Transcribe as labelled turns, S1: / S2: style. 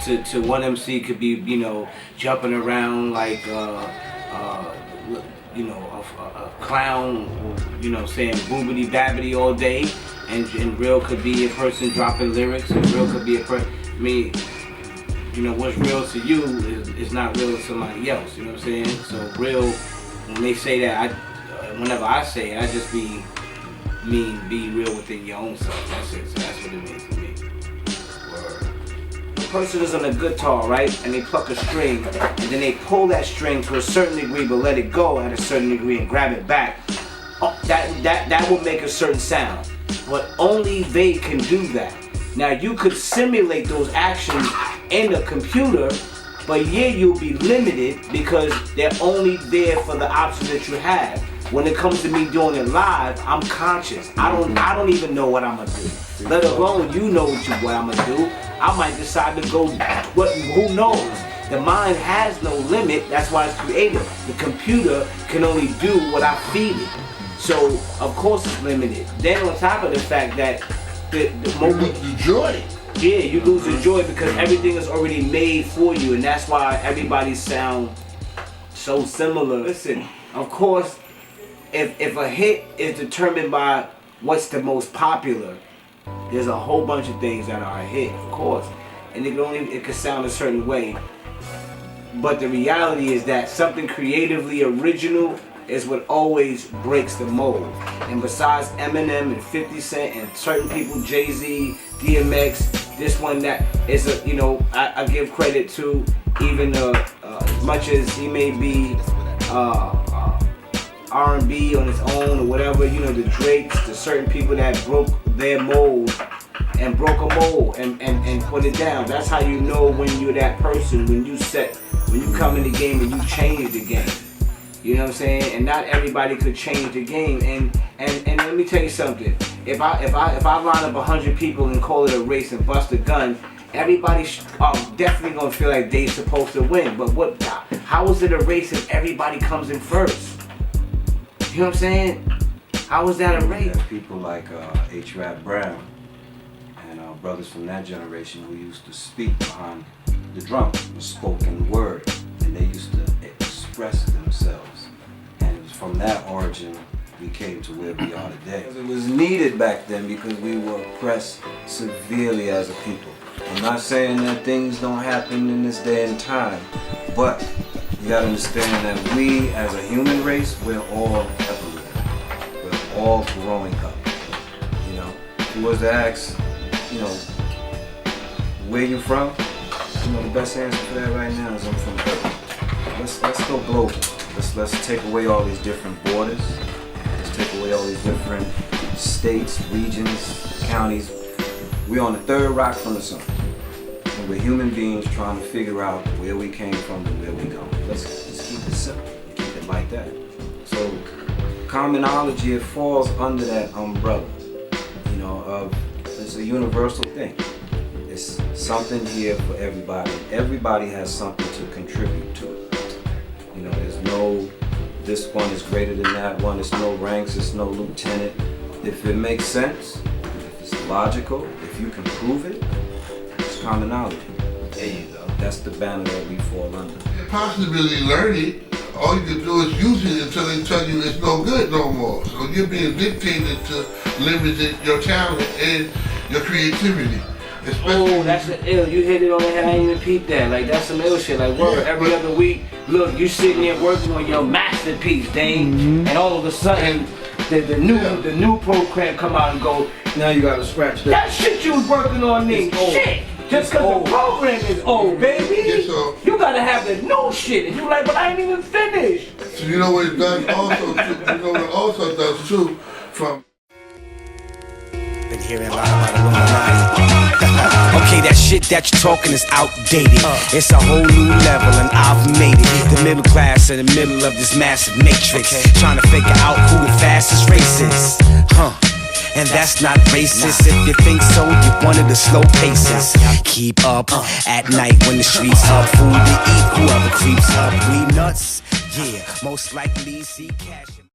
S1: to one MC could be, you know, jumping around like you know, a clown, you know, saying boobity babbity all day, and real could be a person dropping lyrics, and real could be a person. I mean, you know, what's real to you is not real to somebody else. You know what I'm saying? So real, when they say that, whenever I say it, I just mean be real within your own self. That's it. So that's what it means to me. The person is on a guitar, right? And they pluck a string, and then they pull that string to a certain degree, but let it go at a certain degree and grab it back. Oh, that will make a certain sound. But only they can do that. Now you could simulate those actions in a computer, but yeah, you'll be limited because they're only there for the options that you have. When it comes to me doing it live, I'm conscious. I don't even know what I'm gonna do. Let alone you know what I'm gonna do. I might decide to go. Who knows? The mind has no limit. That's why it's creative. The computer can only do what I feed it. So of course it's limited. Then on top of the fact that the
S2: you lose the joy.
S1: Yeah, you lose the joy because everything is already made for you, and that's why everybody sound so similar. Listen, of course, if a hit is determined by what's the most popular, there's a whole bunch of things that are a hit, of course, and it could sound a certain way. But the reality is that something creatively original is what always breaks the mold. And besides Eminem and 50 Cent and certain people, Jay-Z, DMX, this one that is a, you know, I give credit to, even as much as he may be R&B on his own or whatever, you know, the Drakes, the certain people that broke their mold and broke a mold and put it down. That's how you know when you're that person, when you come in the game and you change the game. You know what I'm saying? And not everybody could change the game. And let me tell you something. If I line up 100 people and call it a race and bust a gun, everybody's definitely gonna feel like they're supposed to win. But how is it a race if everybody comes in first? You know what I'm saying? How is that a race?
S3: People like H-Rap Brown and brothers from that generation who used to speak behind the drum, the spoken word, and they used to express themselves. And it was from that origin we came to where we are today. It was needed back then because we were oppressed severely as a people. I'm not saying that things don't happen in this day and time, but you gotta understand that we as a human race, we're all evoluting. We're all growing up. You know, if you was to ask, you know, where you from, you know, the best answer for that right now is I'm from Brooklyn. Let's go global. Let's take away all these different borders. Let's take away all these different states, regions, counties. We're on the third rock from the sun. And we're human beings trying to figure out where we came from and where we go. Let's keep it simple. Keep it like that. So commonology, it falls under that umbrella. You know, it's a universal thing. It's something here for everybody. Everybody has something to contribute to it. You know, there's no, this one is greater than that one. There's no ranks, there's no lieutenant. If it makes sense, if it's logical, if you can prove it, it's commonology.
S1: There you go.
S3: That's the banner that we fall under.
S2: You can't possibly learn it. All you can do is use it until they tell you it's no good no more. So you're being dictated to limit your talent and your creativity.
S1: Oh, that's an ill. You hit it on the head. I ain't even peeped that. Like, that's some ill shit. Like, word, every other week, look, you sitting there working on your masterpiece, Dane, and all of a sudden, the new program come out and go,
S3: now you gotta scratch that.
S1: That shit you was working on me, shit. Just because the program is old, baby.
S2: Yeah, so,
S1: you gotta have the new shit. And you like, but I ain't even finished.
S2: So you know what it does also, too, you know what it also does too, from...
S4: Been hearing a lot about Illuminati. Okay, that shit that you're talking is outdated. It's a whole new level and I've made it. The middle class in the middle of this massive matrix, trying to figure out who the fastest race is. And that's not racist. If you think so, you're one of the slow paces. Keep up at night when the streets up. Food to eat, whoever creeps up. We nuts, yeah, most likely see cash.